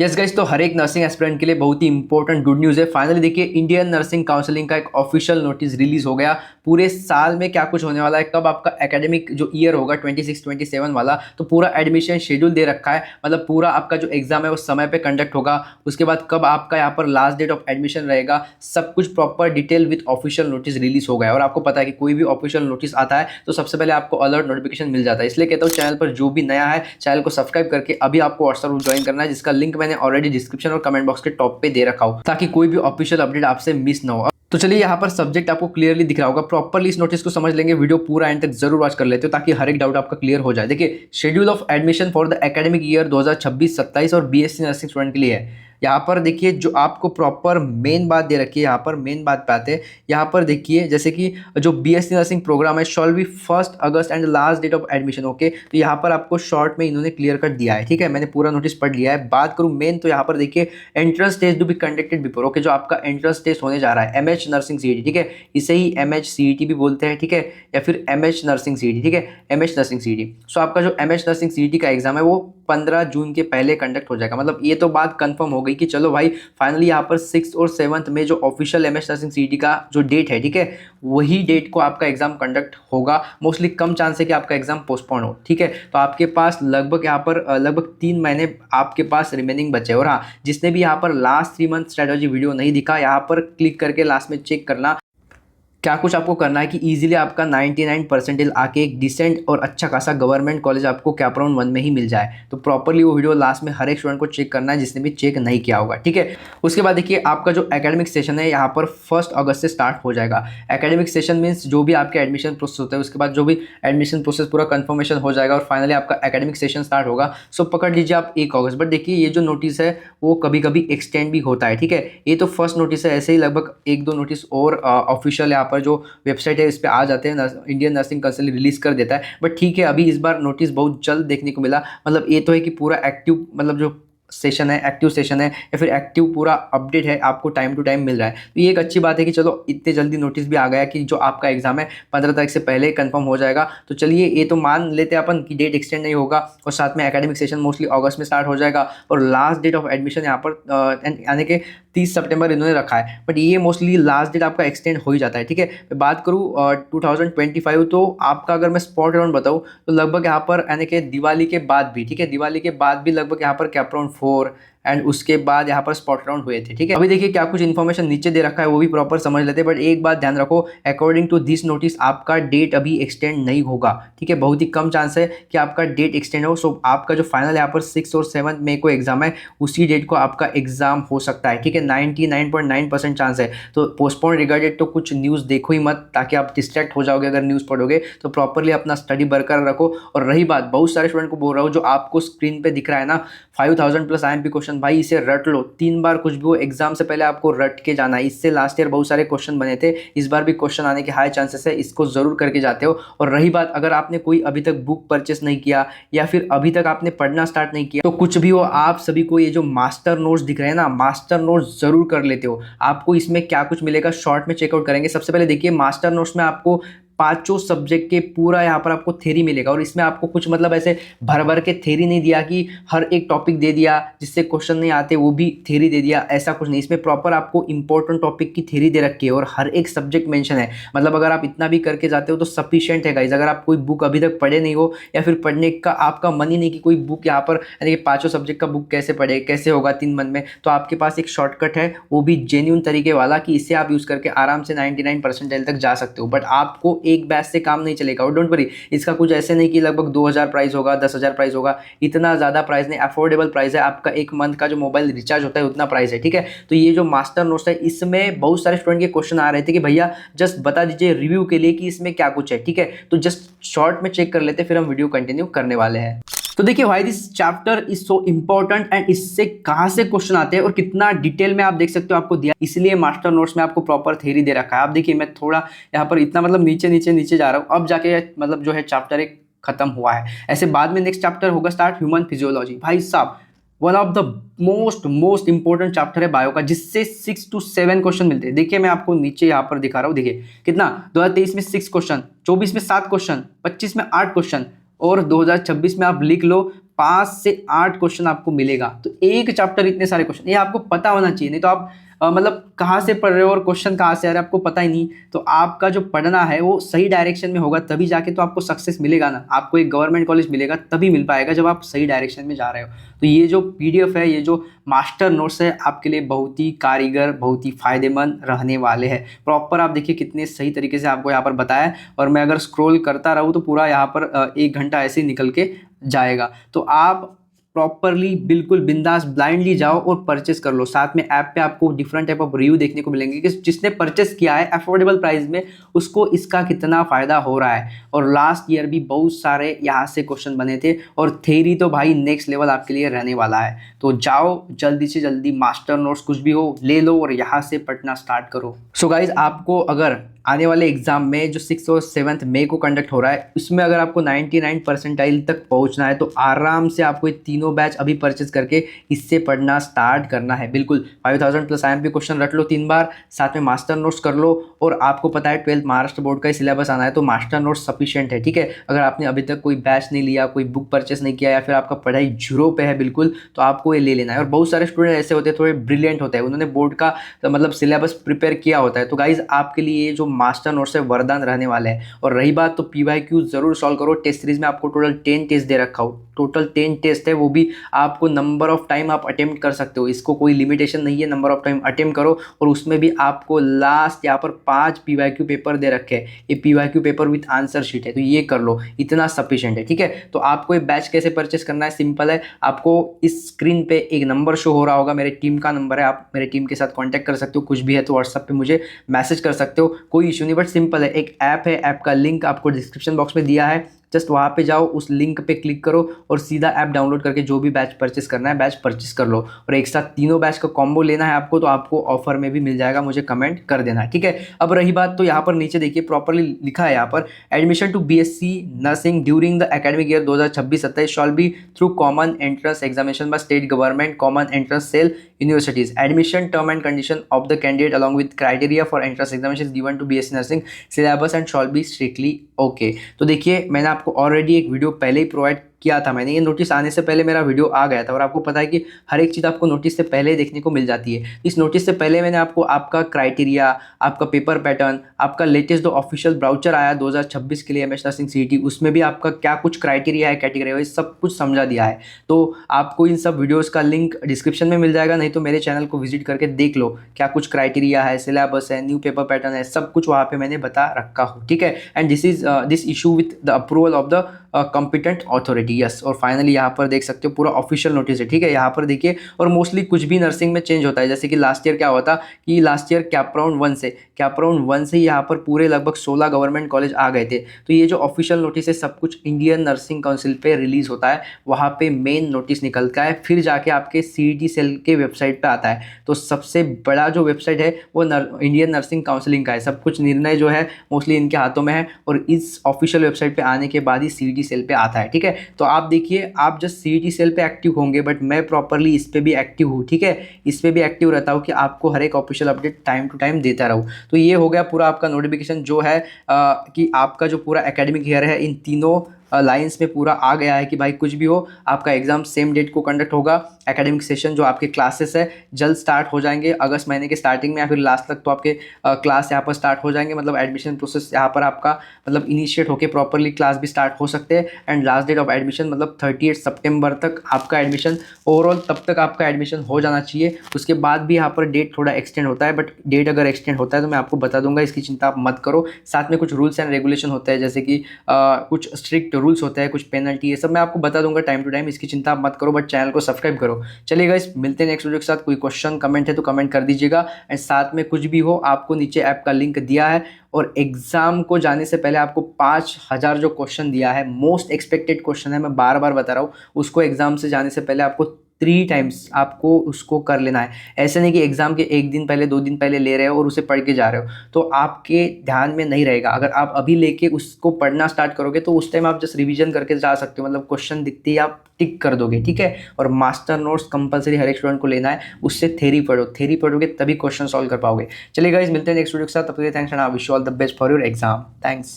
Yes guys, तो हर एक nursing aspirant के लिए बहुत ही इंपॉर्टेंट गुड न्यूज़ है। फाइनली देखिए, इंडियन नर्सिंग काउंसिलिंग का एक ऑफिशियल नोटिस रिलीज हो गया। पूरे साल में क्या कुछ होने वाला है, कब आपका एकेडमिक जो ईयर होगा 26-27 वाला, तो पूरा एडमिशन शेड्यूल दे रखा है। मतलब पूरा आपका जो एग्जाम है वो समय पे कंडक्ट होगा। उसके बाद कब आपका यहाँ पर लास्ट डेट ऑफ एडमिशन रहेगा, सब कुछ proper detail with official notice release हो गया है। और आपको पता है कि कोई भी ऑफिशियल नोटिस आता है तो सबसे पहले आपको अलर्ट नोटिफिकेशन मिल जाता है। इसलिए कहता हूँ चैनल पर जो भी नया है, चैनल को सब्सक्राइब करके अभी आपको व्हाट्सएप ग्रुप ज्वाइन करना है, जिसका लिंक मैंने ऑलरेडी डिस्क्रिप्शन और कमेंट बॉक्स के टॉप पे दे रखा हो, ताकि कोई भी ऑफिशियल अपडेट आपसे मिस ना हो। तो चलिए, यहाँ पर सब्जेक्ट आपको क्लियरली दिख रहा होगा। प्रॉपर्ली इस नोटिस को समझ लेंगे, वीडियो पूरा एंड तक जरूर वॉच कर लेते हो ताकि हर एक डाउट आपका क्लियर हो जाए। देखिए, schedule of admission for the academic year 2026-27 और बीएससी नर्सिंग स्टूडेंट के लिए है। यहाँ पर देखिए, जो आपको प्रॉपर मेन बात दे रखी है, यहाँ पर मेन बात पे आते हैं। यहाँ पर देखिए, जैसे कि जो बीएससी नर्सिंग प्रोग्राम है, shall be 1 August and last date of admission. Okay, तो यहाँ पर आपको शॉर्ट में इन्होंने क्लियर कट दिया है। ठीक है, मैंने पूरा नोटिस पढ़ लिया है। बात करूँ मेन, तो यहाँ पर देखिए, entrance test to be conducted before. Okay, जो आपका एंट्रेंस टेस्ट होने जा रहा है, एमएच नर्सिंग सीईटी। ठीक है, इसे ही एमएच सीईटी भी बोलते हैं। ठीक है, या फिर एमएच नर्सिंग सीईटी। ठीक है, एमएच नर्सिंग सीईटी। सो आपका जो एमएच नर्सिंग सीईटी का एग्जाम है वो 15 जून के पहले कंडक्ट हो जाएगा। मतलब ये तो बात कंफर्म हो गई कि चलो भाई, फाइनली यहाँ पर 6 और 7 में जो ऑफिशियल एमएच नर्सिंग सीईटी का जो डेट है, ठीक है, वही डेट को आपका एग्जाम कंडक्ट होगा। मोस्टली कम चांस है कि आपका एग्जाम पोस्टपोन हो। ठीक है, तो आपके पास लगभग यहाँ पर लगभग 3 महीने आपके पास रिमेनिंग बचे। और हाँ, जिसने भी यहाँ पर लास्ट 3 मंथ स्ट्रेटजी वीडियो नहीं दिखा, यहाँ पर क्लिक करके लास्ट में चेक करना। क्या कुछ आपको करना है कि इजीली आपका 99 परसेंटेज आके एक डिसेंट और अच्छा खासा गवर्नमेंट कॉलेज आपको कैप राउंड 1 में ही मिल जाए। तो प्रॉपर्ली वो वीडियो लास्ट में हर एक स्टूडेंट को चेक करना है, जिसने भी चेक नहीं किया होगा। ठीक है, उसके बाद देखिए, आपका जो एकेडमिक सेशन है यहाँ पर 1 अगस्त से स्टार्ट हो जाएगा। एकेडमिक सेशन मीन्स जो भी आपके एडमिशन प्रोसेस होता है, उसके बाद जो भी एडमिशन प्रोसेस पूरा कन्फर्मेशन हो जाएगा और फाइनली आपका एकेडमिक सेशन स्टार्ट होगा। सो पकड़ लीजिए आप 1 अगस्त। बट देखिए, ये जो नोटिस है वो कभी कभी एक्सटेंड भी होता है। ठीक है, ये तो फर्स्ट नोटिस है, ऐसे ही लगभग 1-2 नोटिस और ऑफिशियल यहाँ पर जो वेबसाइट है इस पे आ जाते हैं। इंडियन नर्सिंग काउंसिल रिलीज कर देता है। बट ठीक है, अभी इस बार नोटिस बहुत जल्द देखने को मिला। मतलब ये तो है कि पूरा एक्टिव, मतलब जो सेशन है, एक्टिव सेशन है या फिर एक्टिव पूरा अपडेट है, आपको टाइम टू टाइम मिल रहा है। तो ये एक अच्छी बात है कि चलो इतने जल्दी नोटिस भी आ गया कि जो आपका एग्जाम है 15 तारीख से पहले कंफर्म हो जाएगा। तो चलिए, ये तो मान लेते हैं अपन कि डेट एक्सटेंड नहीं होगा और साथ में एकेडमिक सेशन मोस्टली अगस्त में स्टार्ट हो जाएगा और लास्ट डेट ऑफ एडमिशन यहाँ पर यानी कि 30 सितंबर इन्होंने रखा है। बट ये मोस्टली लास्ट डेट आपका एक्सटेंड हो ही जाता है। ठीक है, मैं बात करूँ 2025, तो आपका अगर मैं स्पॉट राउंड बताऊँ तो लगभग यहाँ पर यानी कि दिवाली के बाद भी, ठीक है, दिवाली के बाद भी लगभग यहाँ पर कैप राउंड 4 एंड उसके बाद यहाँ पर स्पॉट राउंड हुए थे। ठीक है, अभी देखिए क्या कुछ इन्फॉर्मेशन नीचे दे रखा है वो भी प्रॉपर समझ लेते हैं। बट एक बात ध्यान रखो, अकॉर्डिंग टू दिस नोटिस आपका डेट अभी एक्सटेंड नहीं होगा। ठीक है, बहुत ही कम चांस है कि आपका डेट एक्सटेंड हो। सो आपका जो फाइनल यहाँ पर 6 और 7 मई को एग्जाम है, उसी डेट को आपका एग्जाम हो सकता है। ठीक है, 99.9% चांस है। तो पोस्टपोन रिगार्डेड तो कुछ न्यूज़ देखो ही मत, ताकि आप डिस्ट्रैक्ट हो जाओगे अगर न्यूज़ पढ़ोगे। तो प्रॉपरली अपना स्टडी बरकरार रखो। और रही बात, बहुत सारे स्टूडेंट को बोल रहा हूँ, जो आपको स्क्रीन पे दिख रहा है ना 5000+ आईएमपी क्वेश्चन, भाई इसे रट लो। 3 बार कुछ भी हो, एग्जाम से पहले आपको रट के जाना है। इससे लास्ट ईयर बहुत सारे क्वेश्चन बने थे, इस बार भी क्वेश्चन आने के हाई चांसेस है। इसको जरूर करके जाते हो। और रही बात, अगर आपने कोई अभी तक बुक परचेस नहीं किया या फिर अभी तक आपने पढ़ना स्टार्ट नहीं किया, तो कुछ भी हो, आप सभी को ये जो मास्टर नोट्स दिख रहे हैं ना, मास्टर नोट्स जरूर कर लेते हो। आपको इसमें क्या कुछ मिलेगा शॉर्ट में चेकआउट करेंगे। सबसे पहले देखिए, मास्टर नोट्स में आपको 5 सब्जेक्ट के पूरा यहाँ पर आपको थ्योरी मिलेगा। और इसमें आपको कुछ मतलब ऐसे भर भर के थ्योरी नहीं दिया कि हर एक टॉपिक दे दिया, जिससे क्वेश्चन नहीं आते वो भी थ्योरी दे दिया, ऐसा कुछ नहीं। इसमें प्रॉपर आपको इंपॉर्टेंट टॉपिक की थ्योरी दे रखी है और हर एक सब्जेक्ट मेंशन है। मतलब अगर आप इतना भी करके जाते हो तो सफिशिएंट है गाइस। अगर आप कोई बुक अभी तक पढ़े नहीं हो या फिर पढ़ने का आपका मन ही नहीं कि कोई बुक यहाँ पर, यानी कि 5 सब्जेक्ट का बुक कैसे पढ़े, कैसे होगा 3 मंथ में, तो आपके पास एक शॉर्टकट है, वो भी जेन्युइन तरीके वाला, कि इसे आप यूज़ करके आराम से 99 परसेंटाइल तक जा सकते हो। बट आपको एक बैच से काम नहीं चलेगा। और डोंट वरी, इसका कुछ ऐसे नहीं कि लगभग 2000 प्राइस होगा, 10,000 प्राइस होगा। इतना ज़्यादा प्राइस नहीं, अफोर्डेबल प्राइस है। आपका 1 मंथ का जो मोबाइल रिचार्ज होता है उतना प्राइस है। ठीक है, तो ये जो मास्टर नोट्स है, इसमें बहुत सारे स्टूडेंट के क्वेश्चन आ रहे थे कि भैया जस्ट बता दीजिए रिव्यू के लिए कि इसमें क्या कुछ है। ठीक है, तो जस्ट शॉर्ट में चेक कर लेते, फिर हम वीडियो कंटिन्यू करने वाले हैं। तो देखिए, why this chapter is so important and इससे कहाँ से क्वेश्चन आते हैं और कितना डिटेल में आप देख सकते हो आपको दिया, इसलिए मास्टर नोट्स में आपको प्रॉपर थ्योरी दे रखा है। आप देखिए, मैं थोड़ा यहाँ पर इतना मतलब नीचे नीचे नीचे जा रहा हूँ, अब जाके मतलब जो है चैप्टर एक खत्म हुआ है। ऐसे बाद में नेक्स्ट चैप्टर होगा स्टार्ट, ह्यूमन फिजियोलॉजी। भाई साहब, one of the most important chapter है बायो का, जिससे 6 to 7 क्वेश्चन मिलते हैं। देखिए, मैं आपको नीचे यहाँ पर दिखा रहा हूँ। देखिए कितना, 2023 में 6 क्वेश्चन, 24 में 7 क्वेश्चन, 25 में 8 क्वेश्चन और 2026 में आप लिख लो 5 से 8 क्वेश्चन आपको मिलेगा। तो एक चैप्टर इतने सारे क्वेश्चन, ये आपको पता होना चाहिए, नहीं तो आप मतलब कहाँ से पढ़ रहे हो और क्वेश्चन कहाँ से आ रहे हैं आपको पता ही नहीं। तो आपका जो पढ़ना है वो सही डायरेक्शन में होगा, तभी जाके तो आपको सक्सेस मिलेगा ना। आपको एक गवर्नमेंट कॉलेज मिलेगा तभी मिल पाएगा जब आप सही डायरेक्शन में जा रहे हो। तो ये जो PDF है, ये जो मास्टर नोट्स है, आपके लिए बहुत ही कारीगर, बहुत ही फायदेमंद रहने वाले हैं। प्रॉपर आप देखिए कितने सही तरीके से आपको यहाँ पर बताया है, और मैं अगर स्क्रॉल करता रहूँ तो पूरा यहाँ पर 1 घंटा ऐसे ही निकल के जाएगा। तो आप प्रॉपरली बिल्कुल बिंदास ब्लाइंडली जाओ और परचेस कर लो। साथ में ऐप पे आपको डिफरेंट टाइप ऑफ रिव्यू देखने को मिलेंगे कि जिसने परचेस किया है अफोर्डेबल प्राइस में, उसको इसका कितना फ़ायदा हो रहा है। और लास्ट ईयर भी बहुत सारे यहाँ से क्वेश्चन बने थे, और थ्योरी तो भाई नेक्स्ट लेवल आपके लिए रहने वाला है। तो जाओ जल्दी से जल्दी मास्टर नोट्स कुछ भी हो ले लो और यहाँ से पढ़ना स्टार्ट करो। सो गाइज, आपको अगर आने वाले एग्जाम में जो 6 और 7 मई को कंडक्ट हो रहा है, उसमें अगर आपको 99 परसेंटाइल तक पहुंचना है तो आराम से आपको ये तीनों बैच अभी परचेज करके इससे पढ़ना स्टार्ट करना है। बिल्कुल 5000 प्लस IMP क्वेश्चन रट लो 3 बार, साथ में मास्टर नोट्स कर लो। और आपको पता है 12th महाराष्ट्र बोर्ड का ही सिलेबस आना है, तो मास्टर नोट्स सफिशिएंट है। ठीक है, अगर आपने अभी तक कोई बैच नहीं लिया, कोई बुक परचेस नहीं किया, या फिर आपका पढ़ाई जीरो पे है बिल्कुल, तो आपको ये ले लेना है। और बहुत सारे स्टूडेंट ऐसे होते हैं थोड़े ब्रिलियंट होते हैं, उन्होंने बोर्ड का मतलब सिलेबस प्रिपेयर किया होता है। तो गाइज आपके लिए ये जो मास्टर नोट्स है वरदान रहने वाले हैं। और रही बात तो PYQ जरूर सॉल्व करो। टेस्ट सीरीज में आपको टोटल 10 टेस्ट दे रखा हो, टोटल 10 टेस्ट है, वो भी आपको नंबर ऑफ टाइम आप अटेम्प्ट कर सकते हो, इसको कोई लिमिटेशन नहीं है। नंबर ऑफ टाइम अटेम्प्ट करो, और उसमें भी आपको लास्ट यहाँ पर 5 PYQ पेपर दे रखे हैं। ये PYQ paper with answer sheet है, तो ये कर लो, इतना सफिशिएंट है। ठीक है, तो आपको ये बैच कैसे परचेस करना है, सिंपल है। आपको इस स्क्रीन पे एक नंबर शो हो रहा होगा, मेरे टीम का नंबर है, आप मेरे टीम के साथ कॉन्टैक्ट कर सकते हो। कुछ भी है तो व्हाट्सएप पे मुझे मैसेज कर सकते हो, कोई इशू नहीं। बट सिंपल है, एक ऐप है, ऐप का लिंक आपको डिस्क्रिप्शन बॉक्स में दिया है, जस्ट वहाँ पे जाओ, उस लिंक पे क्लिक करो और सीधा ऐप डाउनलोड करके जो भी बैच परचेस करना है बैच परचेस कर लो। और एक साथ तीनों बैच का कॉम्बो लेना है आपको, तो आपको ऑफर में भी मिल जाएगा, मुझे कमेंट कर देना है। ठीक है, अब रही बात तो यहाँ पर नीचे देखिए प्रॉपरली लिखा है यहाँ पर, admission to BSc nursing during the academic year 2026-27 shall be through common entrance examination by state government common entrance cell universities. Admission term and condition of the candidate along with criteria for entrance examination given to BSc nursing syllabus and shall be strictly okay. तो देखिए मैंने आपको already एक video पहले ही provide किया था, मैंने ये नोटिस आने से पहले मेरा वीडियो आ गया था। और आपको पता है कि हर एक चीज़ आपको नोटिस से पहले देखने को मिल जाती है। इस नोटिस से पहले मैंने आपको आपका क्राइटेरिया, आपका पेपर पैटर्न, आपका लेटेस्ट जो ऑफिशियल ब्राउचर आया 2026 के लिए MS नर्सिंग CET, उसमें भी आपका क्या कुछ क्राइटेरिया है, कैटेगरी है, सब कुछ समझा दिया है। तो आपको इन सब वीडियोज़ का लिंक डिस्क्रिप्शन में मिल जाएगा, नहीं तो मेरे चैनल को विजिट करके देख लो क्या कुछ क्राइटेरिया है, सिलेबस है, न्यू पेपर पैटर्न है, सब कुछ वहाँ पे मैंने बता रखा हूँ। ठीक है, and this issue with the approval of the competent authority. Yes, और फाइनली यहाँ पर देख सकते हो पूरा ऑफिशियल नोटिस है। ठीक है, यहाँ पर देखिए, और मोस्टली कुछ भी नर्सिंग में चेंज होता है। जैसे कि लास्ट ईयर क्या हुआ था कि लास्ट ईयर कैप राउंड 1 से यहाँ पर पूरे लगभग 16 गवर्नमेंट कॉलेज आ गए थे। तो ये जो ऑफिशियल नोटिस है सब कुछ इंडियन नर्सिंग काउंसिल पे रिलीज होता है, वहाँ पे मेन नोटिस निकलता है, फिर जाके आपके CET सेल के वेबसाइट पे आता है। तो सबसे बड़ा जो वेबसाइट है वो इंडियन नर्सिंग काउंसिलिंग का है। सब कुछ निर्णय जो है मोस्टली इनके हाथों में है, और इस ऑफिशियल वेबसाइट पे आने के बाद ही CET सेल पे आता है। ठीक है, तो आप देखिए, आप जस्ट CET सेल पे एक्टिव होंगे, बट मैं प्रॉपरली इस पे भी एक्टिव हूँ। ठीक है, इस पे भी एक्टिव रहता हूँ कि आपको हर एक official update time to time देता रहूँ। तो ये हो गया पूरा आपका नोटिफिकेशन जो है कि आपका जो पूरा एकेडमिक ईयर है इन तीनों लाइंस में पूरा आ गया है कि भाई कुछ भी हो आपका एग्जाम सेम डेट को कंडक्ट होगा। एकेडमिक सेशन जो आपके क्लासेस है जल्द स्टार्ट हो जाएंगे, अगस्त महीने के स्टार्टिंग में या फिर लास्ट तक तो आपके क्लास यहाँ पर स्टार्ट हो जाएंगे। मतलब एडमिशन प्रोसेस यहाँ पर आपका मतलब इनिशिएट होकर प्रॉपरली क्लास भी स्टार्ट हो सकते हैं। And last date of admission मतलब 38 सितंबर तक आपका एडमिशन ओवरऑल, तब तक आपका एडमिशन हो जाना चाहिए। उसके बाद भी यहाँ पर डेट थोड़ा एक्सटेंड होता है, बट डेट अगर एक्सटेंड होता है तो मैं आपको बता दूंगा, इसकी चिंता आप मत करो। साथ में कुछ रूल्स एंड रेगुलेशन होते हैं, जैसे कि कुछ स्ट्रिक्ट रूल्स होते हैं, कुछ पेनल्टी, ये सब मैं आपको बता दूंगा टाइम टू टाइम, इसकी चिंता आप मत करो। बट चैनल को सब्सक्राइब करो। चलिए गाइस, मिलते हैं नेक्स्ट वीडियो के साथ। कोई क्वेश्चन कमेंट है तो कमेंट कर दीजिएगा, एंड साथ में कुछ भी हो आपको नीचे ऐप का लिंक दिया है, और एग्जाम को जाने से पहले आपको 5000 जो क्वेश्चन दिया है, मोस्ट एक्सपेक्टेड क्वेश्चन है, मैं बार बार बता रहा हूँ, उसको एग्जाम से जाने से पहले आपको 3 टाइम्स आपको उसको कर लेना है। ऐसे नहीं कि एग्जाम के 1 दिन पहले 2 दिन पहले ले रहे हो और उसे पढ़ के जा रहे हो, तो आपके ध्यान में नहीं रहेगा। अगर आप अभी लेके उसको पढ़ना स्टार्ट करोगे तो उस टाइम आप जस्ट रिवीजन करके जा सकते हो, मतलब क्वेश्चन दिखते ही आप टिक कर दोगे। ठीक है, और मास्टर नोट्स कंपलसरी हर एक स्टूडेंट को लेना है, उससे थ्योरी पढ़ो, थ्योरी पढ़ोगे तभी क्वेश्चन सॉल्व कर पाओगे। चलिए गाइस, मिलते हैं नेक्स्ट वीडियो के साथ, तब तक thanks and I wish you all the best for your exam. Thanks.